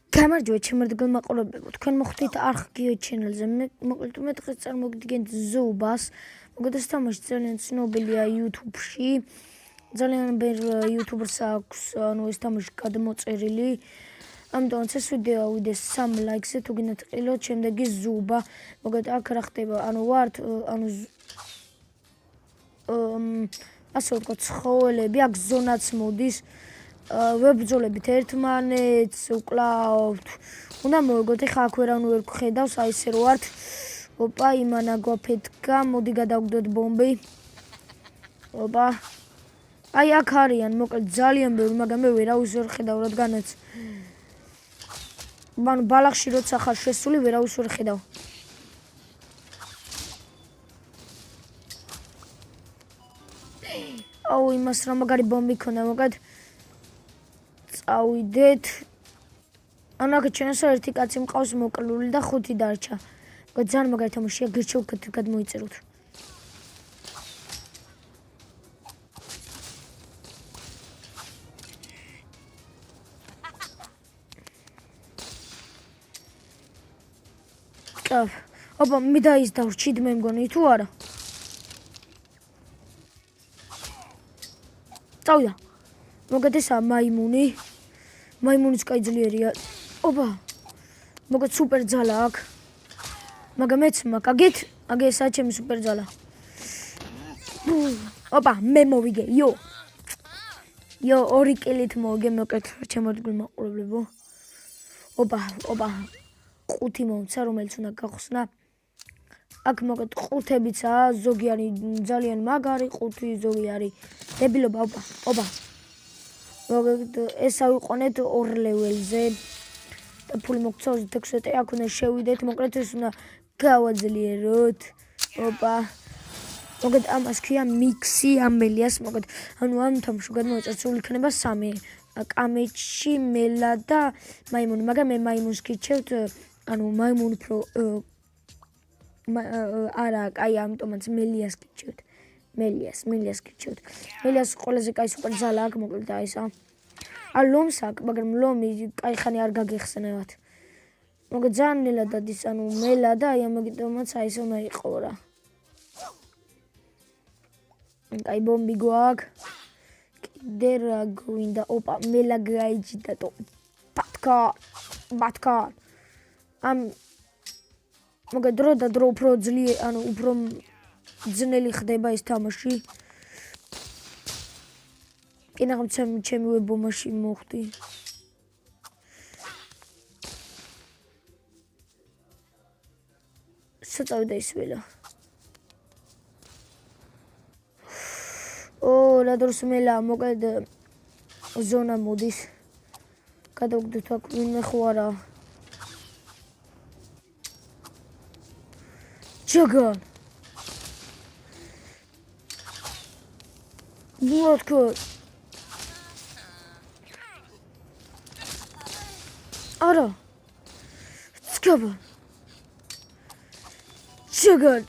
გამარჯობა ჩემარდგენ მაყურებლებო, თქვენ მოხვდით არხგიო ჩენელზე. მოკლედ მე დღეს წარმოგიდგენთ ზუბას. მოგეთეს თამაში ძალიან ცნობილია YouTube-ში. ძალიან ბევრ YouTuber-ს აქვს ეს თამაში გადმოწერილი. ამიტომაც ეს ვიდეო ავიდეს 3 ლაიქზე, თუ გინდათ ყილოთ, შემდეგი ზუბა. მოკლედ აქ რა ხდება, ვართ, ასე ვთქვათ, ცხოველები, აქ ზონაც მოდის. ვებრძოლებით ერთმანეთს, უკლავთ. უნდა მოვიგოთ, ეხლა აქ ვერანუ ვერ გხედავს, აი ესე რო ვართ. ოპა, იმანა გვაფეთქა, მოდი გადავგდოთ ბომბი. ოპა. აი აქ არიან, მოკლედ ძალიან ბევრი, მაგრამ მე ვერავის ვერ ხედავ, რადგანაც ბალახში როცა ხარ შესული, ვერავის ვერ ხედავ. აუ, იმას რა მაგარი ბომბი ქონდა, მოკლედ წავიდეთ. აქ ჩვენს ერთი კაცი მყავს მოკლული და 5 დარჩა. ძალიან მაგარი თამაშია, გირჩევთ გადმოიწეროთ. ოპა, მე დაის დავრჩით, მე მგონი თუ არა. წავიდა. მოკლედ ესაა მაიმუნი. მაიმუნიც კაი ძლიერია. ოპა. მოკლედ სუპერ ძალა აქვს. მაგრამ მეც მაქვს. აგ ესაა ჩემი სუპერ ძალა. ოპა, მე მოვიგე. იო, 2 კილით მოვიგე, მოკლედ ჩემოდგენ მაყურებლებო. ოპა. 5 მომცა, რომელიც უნდა გახსნა. აქ მოკლედ ყუთებიცაა, ზოგი არის ძალიან მაგარი, 5 ზოგი არის დებილობა. ოპა. მოკლედ ეს ავიყვანეთ 2 ლეველზე. და ფული მოგცა 26, აქ უნდა შევიდეთ, მოკლედ ეს უნდა გავაძლიეროთ. ოპა. მოკლედ ამას ქვია მიქსი ამელიას, მოკლედ ამ თამაში გადმოვიწერთ, სულ იქნება 3. კამეჩი, მელა და მაიმუნი, მაგრამ მე მაიმუნს გირჩევთ, მაიმუნი უფრო არა, კაი, ამიტომაც მელიას გირჩევთ. მელიას გირჩევთ. მელიას ყველაზე კაი სუპერ ძალა აქვს, მოკლედ აი ესა. ლომს აქვს, მაგრამ ლომი კაი ხანი არ გაგეხსენებათ. მოკლედ ძალიან ნელად დადის, მელა და აი ამიტომაც აი ესე უნდა იყო რა. კაი ბომბი გვაქვს. კიდე რა გვინდა? ოპა, მელა გაიჯდა და ბატკა. მოკლედ დრო და დრო უფრო უფრო ძნელი ხდება ეს თამაში. კინაღამ ჩემი ვებომაში მოხვდი. საწავდა ის ველა. რა დროს მელა, მოკლედ ზონა მოდის. გადავგდოთ აქ, ვინმე ხო არა. ჯაგან. მოდქო. არა. სკაბა. ჯაგან.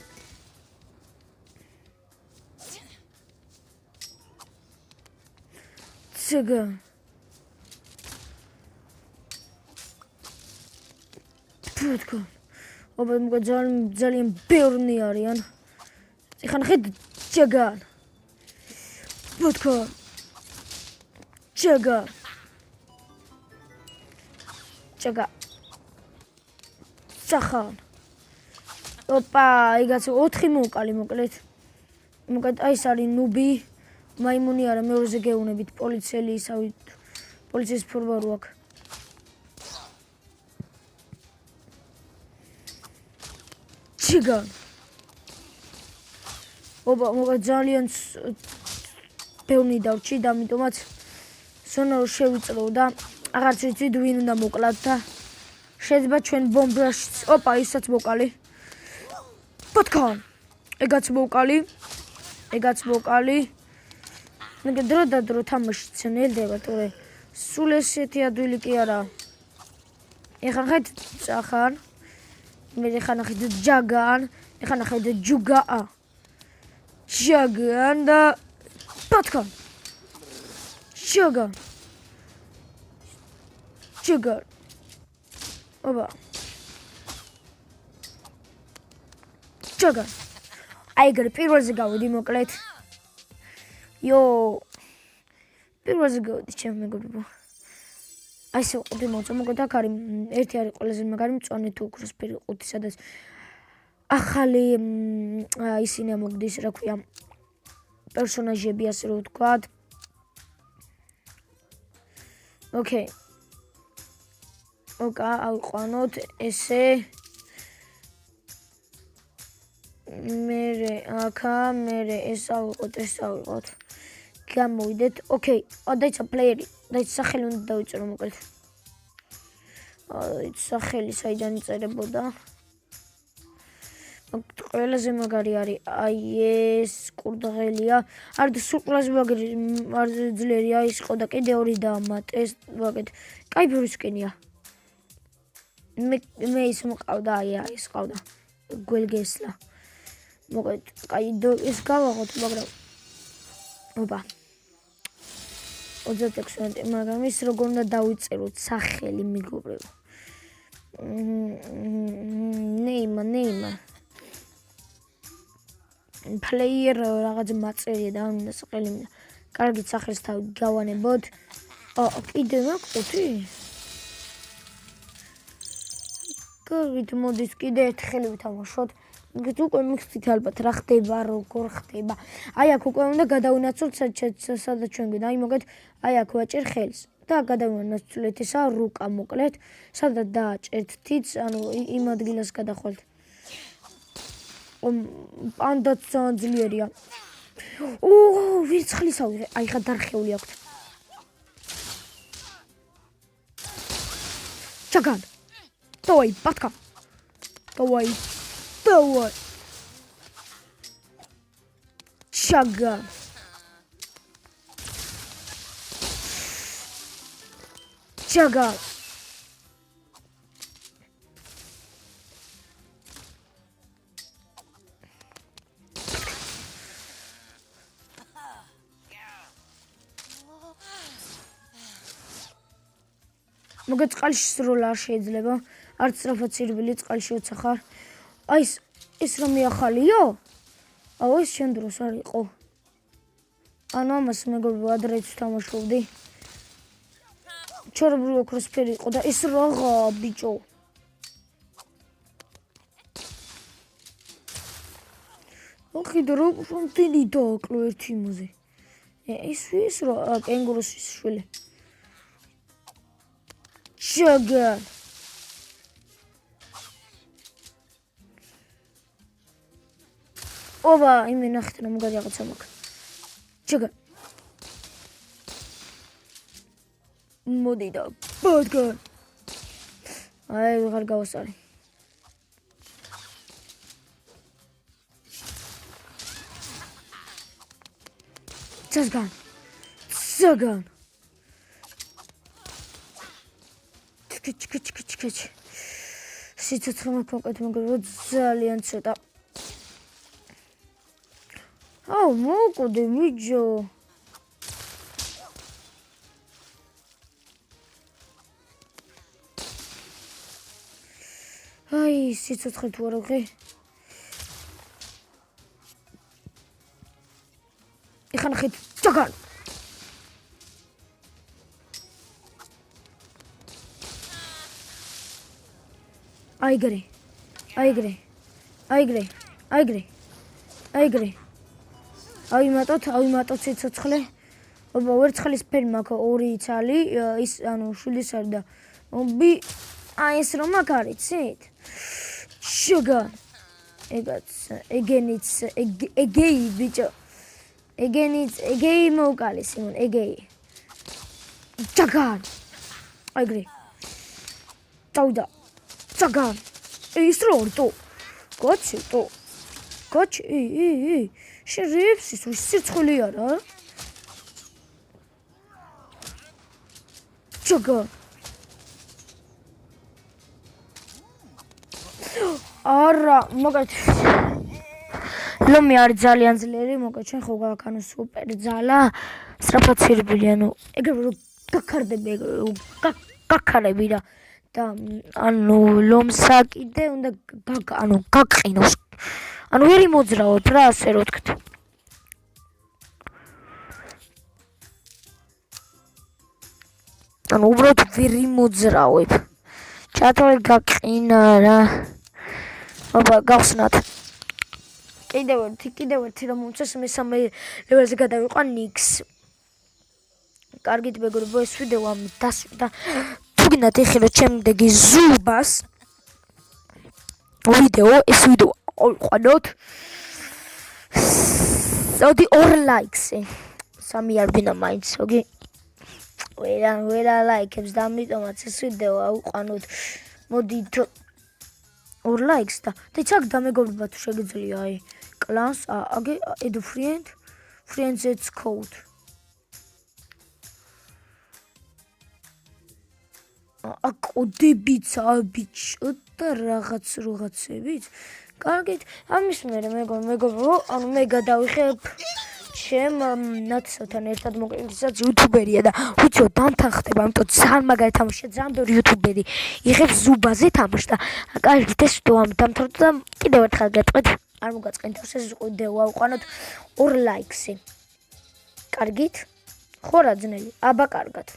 მოდქო. ოპა, მოკლედ ძალიან ბევრნი არიან. ეხლა ნახეთ ჯაგან. მოდქო. ჯაგა. სახან. ოპა, იგაც 4 მოვკალი მოკლედ. მოკლედ აი ეს არის ნუბი. მაიმუნი არა, მეორეზე გეუნებით, პოლიციელი ისავით, პოლიციის ფორმა რო აქვს. ჯიგან. ოპა, მოკლედ ძალიან ბევრი დავრჩი და ამიტომაც ზონა რო შევიწრო და აღარც ვიცით ვინ უნდა მოკლათ და შეიძლება ჩვენ ბომბაშიც. ოპა, ისაც მოკალი. ბატკან. ეგაც მოკალი. მე დრო და დრო თამაში ცნელდება, თორე სულ ესეთი ადვილი კი არა. ეხლა ნახეთ სახან. მე ეხლა ნახეთ ჯაგან, ეხლა ნახეთ ჯუგა. ჯაგან და ბატკან. ჯაგან. ოპა. ჩაგა. აი ეგრე პირველზე გავიდი მოკლედ. იო. პირველზე გავიდი ჩემ მეგობრებო. აი ეს ყუთი მოწა მოკლედ აქ არის ერთი არის ყველაზე მაგარი მწვანე თუ ოქროსფერი ყუთი სადაც ახალი ისინი მოგდის რა ქვია პერსონაჟები ასე რომ ვთქვათ. ოკეი. ოკა ავიყვანოთ ესე მერე აქა მერე ეს ავიღოთ გამოვიდეთ. ოკეი, დაიცა პლეიერი, დაიცა სახელი უნდა დავიწერო მოკლედ. სახელი საიდან იწერებოდა? ყველაზე მაგარი არის აი ეს კურდღელია. არის სულ ყველაზე მაგარი ძლიერია ის ყო და კიდე ორი დამატეს ვაგეთ. კაი ფერისკენია. მე ის მყავდა აი ეს ყავდა. გველგესლა. მოკლედ, კაი ეს გავაღოთ, მაგრამ ოპა. 36 მაგრამ ის როგორ უნდა დავიწეროთ სახელი მეგობრებო. ნეიმა. პლეიერ რაღაც მაწერია და უნდა სახელი მინდა. კარგი სახელს თავი გავანებოთ. კიდე მაყუთი? კარგი, მოდით კიდე ერთხელ ვითამაშოთ. იქ უკვე მიხდით ალბათ რა ხდება, როგორ ხდება. აი აქ უკვე უნდა გადავინაცვლოთ სადაც ჩვენ გვინდა. აი მოგეთ, აი აქ ვაჭერ ხელს და გადავინაცვლეთ ესა რუკა მოკლედ, სადაც დააჭერთ თიც, ანუ იმ ადგილას გადახვალთ. პანდაც ძალიან ძლიერია. ვერცხლის ავიღე, აი ხა დარხეული აქვს. ჩაგან. დავაი, ბატკა. დავაი. Чаган. მოგეთ წყალში სროლა არ შეიძლება. არც სწრაფად სირბილი წყალში როცა ხარ. აი ეს რომი ახალიო? აუ ეს შენ დროს არ იყო. ანუ ამას მეგობრებო ადრეც ვთამაშობდი. ჩორბული ოქროსფერი იყო და ეს რაღა ბიჭო. ოხი დრო ფონტინი დაკლო ერთი იმაზე. ეს რა კენგურუს შვილი. ჩაგან. ოპა, იმე ნახეთ რა მაგარი რაღაცა მაქვს. ჩაგან. მოდი და ბატკან. აი ვეღარ გავასწარი. ცაგან. ჩკ. სიცოცხლე მაქვს მოკეთ მეგობრებო ძალიან ცოტა. აუ მოკოდე ბიჭო. აი სიცოცხლე თუ არ ვღე. ეხლა ნახეთ ჩაგან. აიგრე. ავიმატოთ სიცოცხლე. ოპა ვერცხლის ფერი მაქვს ორი ცალი, ის ანუ შვილის არ და ობი აი ეს რომ აქ არის, ცით? შეგან. ეგეი ბიჭო. ეგეი მოვკალი სიმონ, ეგეი. ჩაგან. აიგრე. წავიდა. ჩაგან. ის რორტო. კოჩი, შერიფსის სიცოცხლე არა? ჩაგან. არა, მოგეთ. ლომი არის ძალიან ძლიერი, მოგეთ ჩვენ ხო გაქვს ანუ სუპერ ძალა, სწრაფად სირბილი, ანუ ეგრე რომ გაქარდები, გაქარები და და ანუ ლომსა კიდე უნდა გაგყინოს. ანუ ვერ იმოძრავოთ რა, ასე რო ვთქვით. ანუ უბრალოდ ვერ იმოძრავებ. ჩათვალე გაგყინა რა. აბა გავხსნათ. კიდევ ერთი რომ მომწეს მესამე ლეველზე გადავიყვან ნიქს. კარგით მეგობრებო, ეს ვიდეო ამ დასვიდა. თუ გინდათ ეხლა შემდეგი ზუბას ვიდეო, ეს ვიდეო ყანოთ. ოდი 2 ლაიქსი. 3 არ ვინა მაინც, ოგი. ვერა ლაიქებს და ამიტომაც ეს ვიდეო აუყანოთ. მოდით 2 ლაიქს და ცაგ დამეგობრება თუ შეგიძლია აი კლანს აგე add friends code. კოდებიცა ბიჭო და რაღაცებიც. კარგით, ამის მერე მეგობრებო, ანუ მე გადავიხებ ჩემ ნაცისთან ერთად მოკლედაც იუთუბერია და უცო დამთანხდება, ამიტომ ძალიან მაგარი თამაშია, ძალიან ბევრი იუთუბერი იღებს ზუბაზე თამაშს და კარგით ეს ვიდეო ამ დამთავრდა და კიდევ ერთხელ გეტყვით, არ მოგაწყენთ ეს ვიდეო ავყანოთ 2 ლაიქსი. კარგით? ხო რა ძნელი? აბა კარგად.